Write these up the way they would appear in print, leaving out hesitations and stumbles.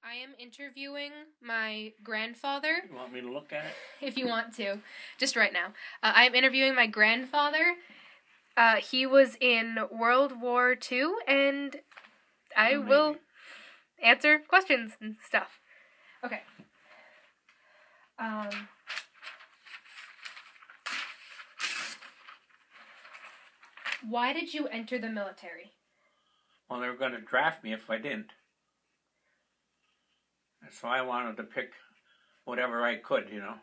I am interviewing my grandfather, You want me to look at it? if you want to, just right now. I am interviewing my grandfather. He was in World War II, and I will answer questions and stuff. Okay. Why did you enter the military? Well, they were going to draft me if I didn't. So I wanted to pick whatever I could, So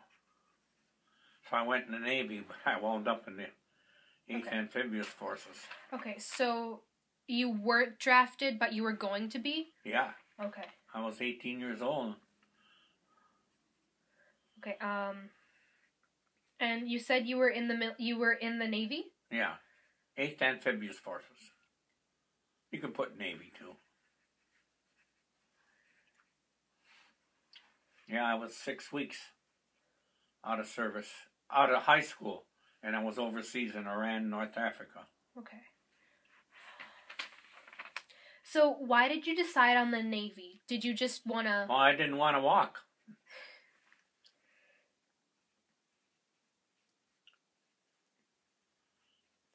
I went in the Navy, but I wound up in the 8th Amphibious Forces. Okay, so you weren't drafted, but you were going to be? Yeah. Okay. I was 18 years old. Okay, and you said you were in the Navy? Yeah. 8th Amphibious Forces. You can put Navy, too. Yeah, I was 6 weeks out of service, out of high school, and I was overseas in Iran, North Africa. Okay. So why did you decide on the Navy? Did you just want to... Well, I didn't want to walk.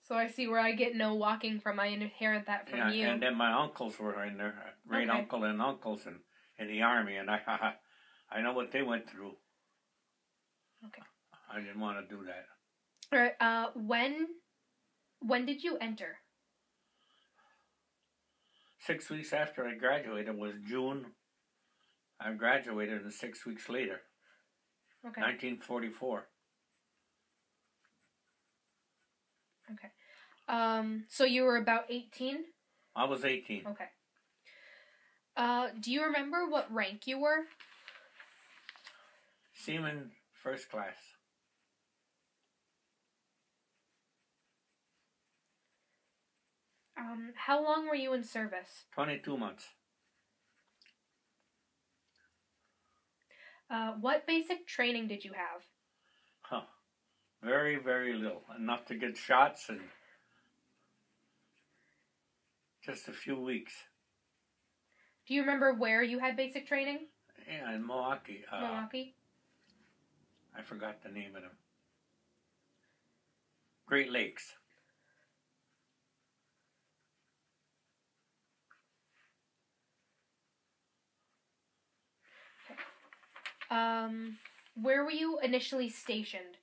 So I see where I get no walking from. I inherit that from you. Yeah, and then my uncles were in there, great uncle and uncles in the Army, and I know what they went through. Okay. I didn't want to do that. All right. When did you enter? 6 weeks after I graduated was June. I graduated, and 6 weeks later. Okay. 1944. Okay. So you were about 18? I was 18. Okay. Do you remember what rank you were? Seaman first class. How long were you in service? 22 months. What basic training did you have? Very, very little. Enough to get shots and just a few weeks. Do you remember where you had basic training? Yeah, in Milwaukee. Milwaukee? I forgot the name of them. Great Lakes. Where were you initially stationed?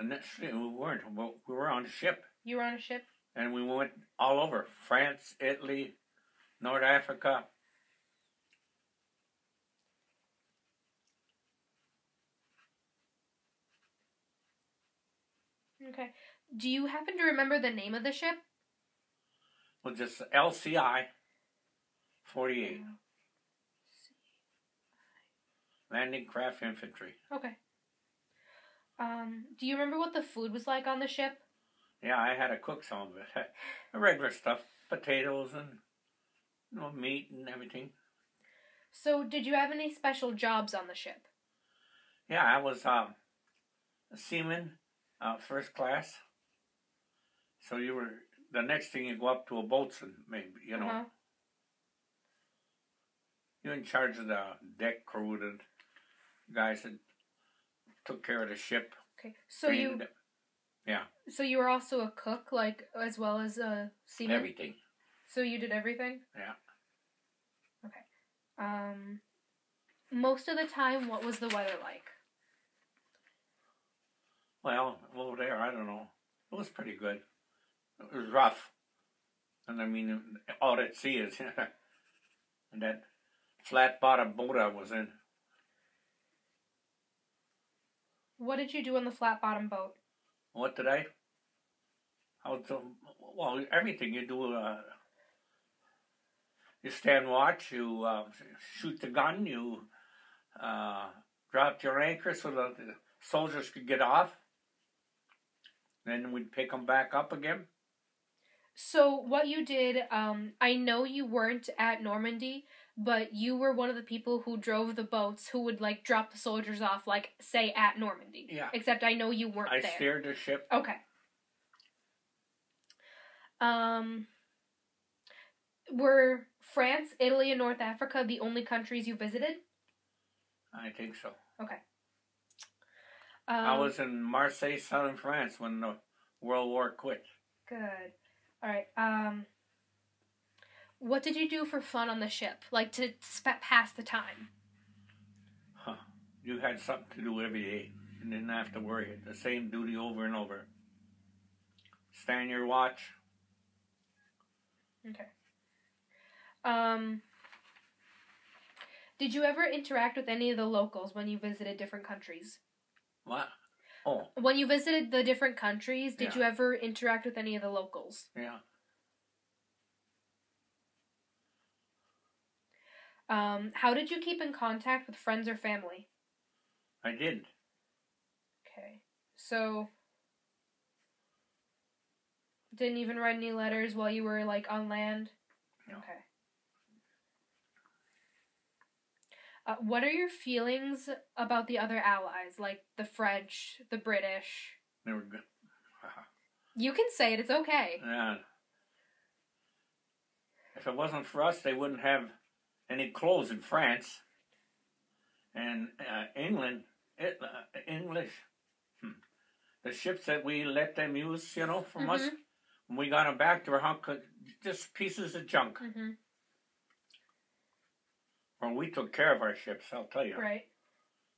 Initially, we weren't. We were on a ship. You were on a ship? And we went all over. France, Italy, North Africa. Okay. Do you happen to remember the name of the ship? Well, just LCI 48. Landing Craft Infantry. Okay. Do you remember what the food was like on the ship? Yeah, I had to cook some of it. The regular stuff. Potatoes and meat and everything. So, did you have any special jobs on the ship? Yeah, I was a seaman, first class. So you were, the next thing you go up to a boatswain, maybe, Uh-huh. You're in charge of the deck crew, the guys that took care of the ship. Okay, so So you were also a cook, as well as a seaman? Everything. So you did everything? Yeah. Okay. Most of the time, what was the weather like? Well, over there, I don't know. It was pretty good. It was rough. And I mean, all at sea is, and that flat bottom boat I was in. What did you do on the flat bottom boat? What did I? Well, everything you do. You stand watch. You shoot the gun. You drop your anchor so that the soldiers could get off. Then we'd pick them back up again. So what you did, I know you weren't at Normandy, but you were one of the people who drove the boats who would, drop the soldiers off, say, at Normandy. Yeah. Except I know you weren't there. I steered the ship. Okay. Were France, Italy, and North Africa the only countries you visited? I think so. Okay. I was in Marseille, southern France, when the World War quit. Good. All right. What did you do for fun on the ship? Like to pass the time? Huh. You had something to do every day. You didn't have to worry. The same duty over and over. Stand your watch. Okay. Did you ever interact with any of the locals when you visited different countries? What? Oh. When you visited the different countries, did you ever interact with any of the locals? Yeah. How did you keep in contact with friends or family? I did. Okay. So, didn't even write any letters while you were, like, on land? No. Okay. What are your feelings about the other allies, like the French, the British? They were good. You can say it, it's okay. Yeah. If it wasn't for us, they wouldn't have any clothes in France. And England, English, the ships that we let them use, from us, when we got them back, they were just pieces of junk. Mm-hmm. Well, we took care of our ships, I'll tell you. Right.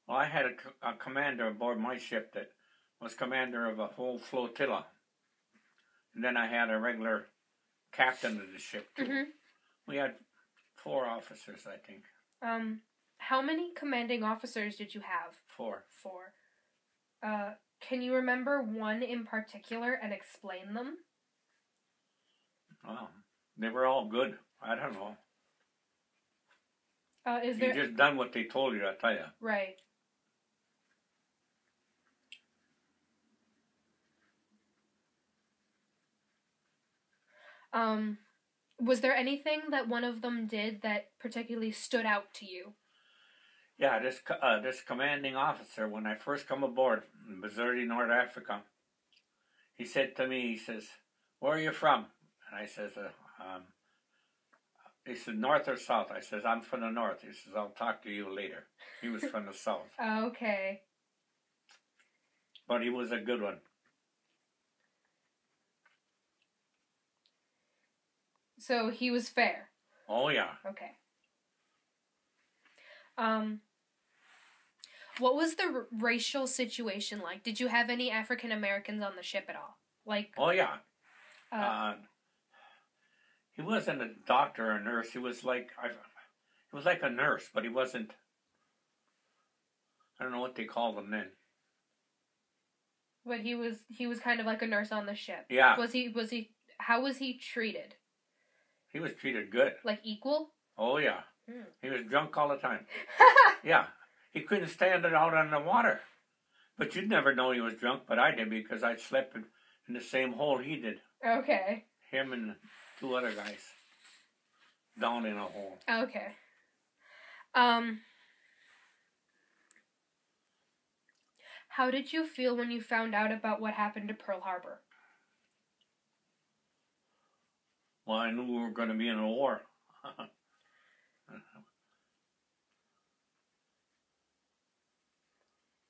Well, I had a commander aboard my ship that was commander of a whole flotilla. And then I had a regular captain of the ship, too. Mm-hmm. We had 4 officers, I think. How many commanding officers did you have? 4. 4. Can you remember one in particular and explain them? Well, they were all good. I don't know. You just done what they told you, I tell you. Right. Was there anything that one of them did that particularly stood out to you? Yeah, this commanding officer, when I first come aboard in Missouri, North Africa, he said to me, he says, "Where are you from?" And I says, he said, "North or south?" I says, "I'm from the north." He says, "I'll talk to you later." He was from the south. Okay. But he was a good one. So he was fair? Oh, yeah. Okay. What was the racial situation like? Did you have any African Americans on the ship at all? Like. Oh, yeah. He wasn't a doctor or a nurse. He was like a nurse, but he wasn't. I don't know what they called him then. But he was kind of like a nurse on the ship. Yeah. How was he treated? He was treated good. Like equal? Oh, yeah. He was drunk all the time. Yeah. He couldn't stand it out on the water. But you'd never know he was drunk, but I did because I slept in the same hole he did. Okay. Him and 2 other guys. Down in a hole. Okay. How did you feel when you found out about what happened to Pearl Harbor? Well, I knew we were going to be in a war.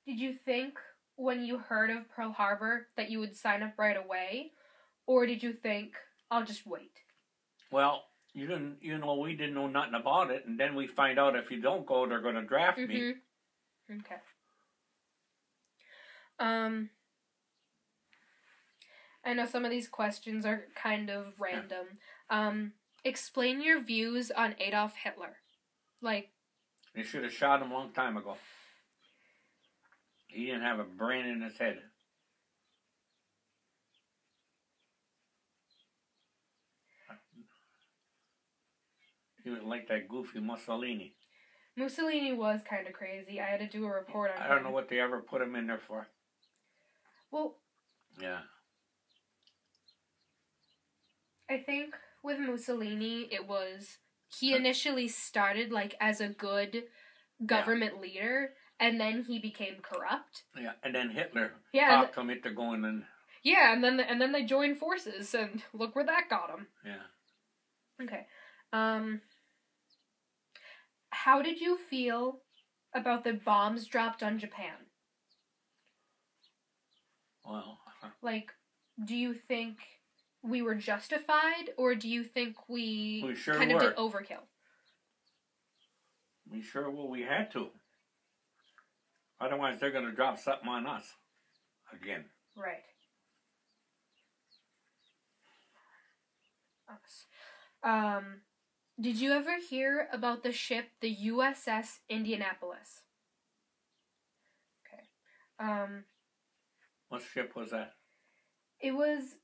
Did you think when you heard of Pearl Harbor that you would sign up right away? Or did you think, I'll just wait? Well, we didn't know nothing about it, and then we find out if you don't go, they're going to draft me. Okay. I know some of these questions are kind of random. Explain your views on Adolf Hitler. Like, they should have shot him a long time ago. He didn't have a brain in his head. He was like that goofy Mussolini. Mussolini was kind of crazy. I had to do a report on him. I don't know what they ever put him in there for. Well, yeah. I think with Mussolini, he initially started like as a good government leader, and then he became corrupt. Yeah, and then Hitler talked him into going and. Yeah, and then they joined forces, and look where that got him. Yeah. Okay. how did you feel about the bombs dropped on Japan? Well, like, do you think we were justified, or do you think we sure kind were. of did overkill? We sure will. We had to. Otherwise, they're going to drop something on us again. Right. Did you ever hear about the ship, the USS Indianapolis? Okay. What ship was that? It was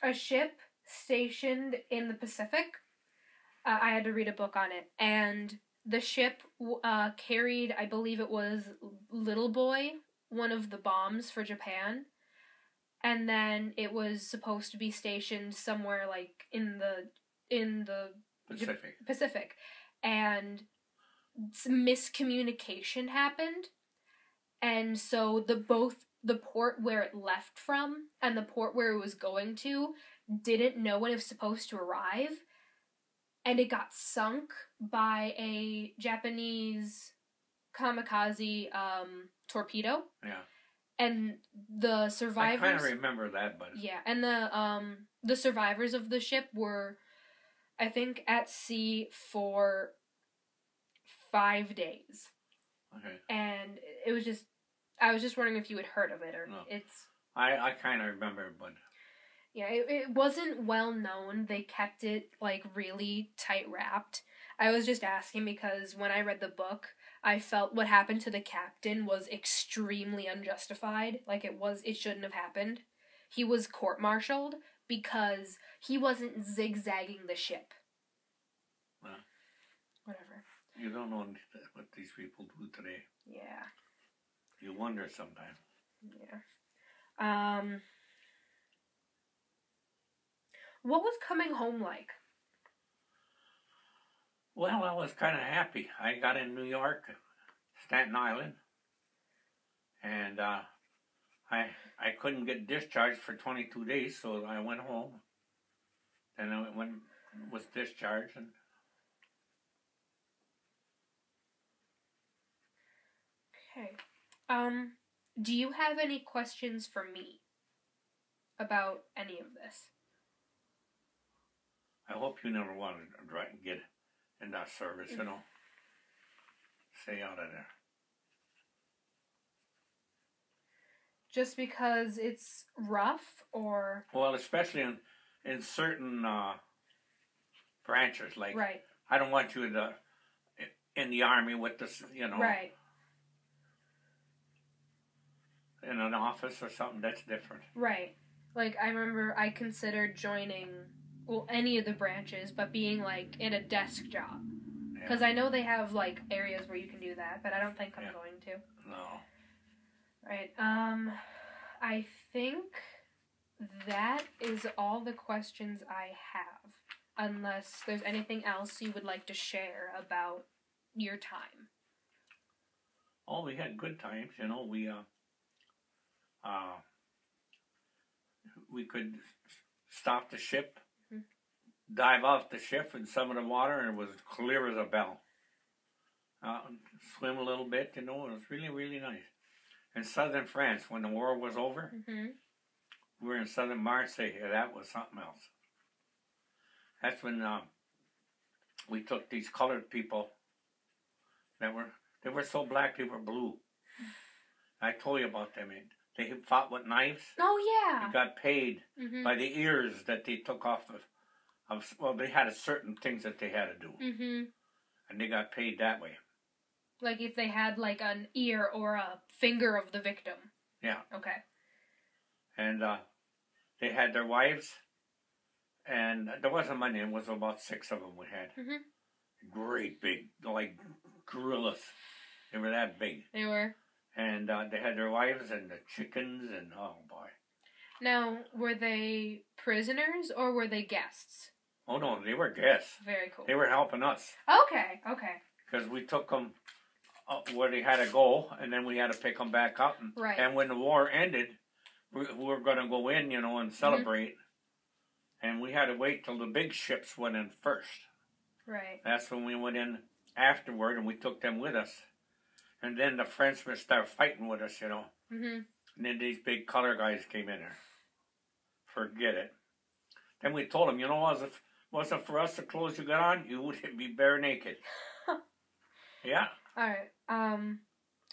a ship stationed in the Pacific. I had to read a book on it, and the ship carried, I believe it was Little Boy, one of the bombs for Japan, and then it was supposed to be stationed somewhere like in the Pacific, and some miscommunication happened, and so both the port where it left from and the port where it was going to didn't know when it was supposed to arrive, and it got sunk by a Japanese kamikaze torpedo. Yeah. And the survivors... I kind of remember that, but... Yeah, and the survivors of the ship were, I think, at sea for 5 days. Okay. And it was just... I was just wondering if you had heard of it, or no. It's... I kind of remember, but... Yeah, it wasn't well known. They kept it, like, really tight-wrapped. I was just asking because when I read the book, I felt what happened to the captain was extremely unjustified. Like, it shouldn't have happened. He was court-martialed because he wasn't zigzagging the ship. Well, whatever. You don't know what these people do today. Yeah. You wonder sometimes. Yeah. What was coming home like? Well, I was kind of happy. I got in New York, Staten Island, and I couldn't get discharged for 22 days, so I went home. Then I was discharged. And okay. Do you have any questions for me about any of this? I hope you never want to get in that service, you know. Stay out of there. Just because it's rough, or... Well, especially in certain branches, like... Right. I don't want you in the army with this, you know... Right. In an office or something, that's different. Right. Like, I remember I considered joining... Well, any of the branches, but being, like, in a desk job. Because I know they have, like, areas where you can do that, but I don't think I'm going to. No. Right. I think that is all the questions I have. Unless there's anything else you would like to share about your time. Oh, we had good times, you know. We could stop the ship, dive off the ship in some of the water, and it was clear as a bell. Swim a little bit, you know, it was really, really nice. In southern France, when the war was over, we were in southern Marseille, and that was something else. That's when we took these colored people they were so black they were blue. I told you about them. They fought with knives. Oh, yeah. They got paid by the ears that they took off of well, they had certain things that they had to do. And they got paid that way. Like if they had like an ear or a finger of the victim. Yeah. Okay. And they had their wives, and there wasn't many. It was about 6 of them we had. Great big, like gorillas. They were that big. They were. And they had their wives and the chickens, and oh boy. Now, were they prisoners or were they guests? Oh no, they were guests. Very cool. They were helping us. Okay. Because we took them up where they had to go, and then we had to pick them back up. Right. And when the war ended, we were going to go in, you know, and celebrate. And we had to wait till the big ships went in first. Right. That's when we went in afterward, and we took them with us. And then the Frenchmen started fighting with us, Mm-hmm. And then these big color guys came in there. Forget it. Then we told them, if it wasn't for us, the clothes you got on, you would be bare naked. Yeah. All right.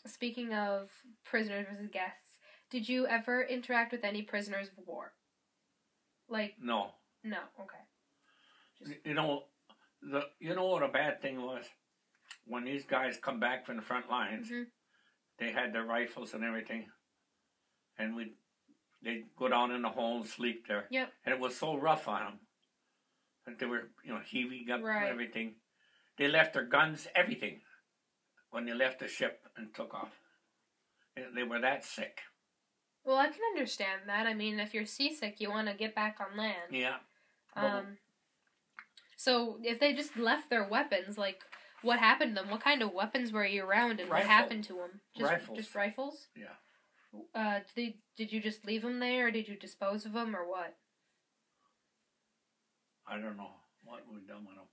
Speaking of prisoners versus guests, did you ever interact with any prisoners of war? No. No. Okay. You know what a bad thing was? When these guys come back from the front lines, they had their rifles and everything, and they'd go down in the hole and sleep there. Yep. And it was so rough on them that they were, heaving up Right. everything. They left their guns, everything, when they left the ship and took off. They were that sick. Well, I can understand that. I mean, if you're seasick, you want to get back on land. Yeah. So if they just left their weapons, what happened to them? What kind of weapons were you around, and what happened to them? Rifles. Just rifles? Yeah. Did you just leave them there, or did you dispose of them, or what? I don't know what we've done with them.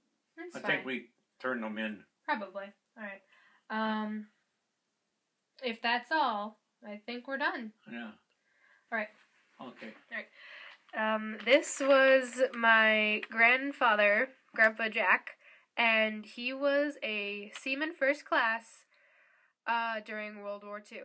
That's I think we turned them in. Probably. All right. If that's all, I think we're done. Yeah. All right. Okay. All right. This was my grandfather, Grandpa Jack, and he was a seaman first class during World War II.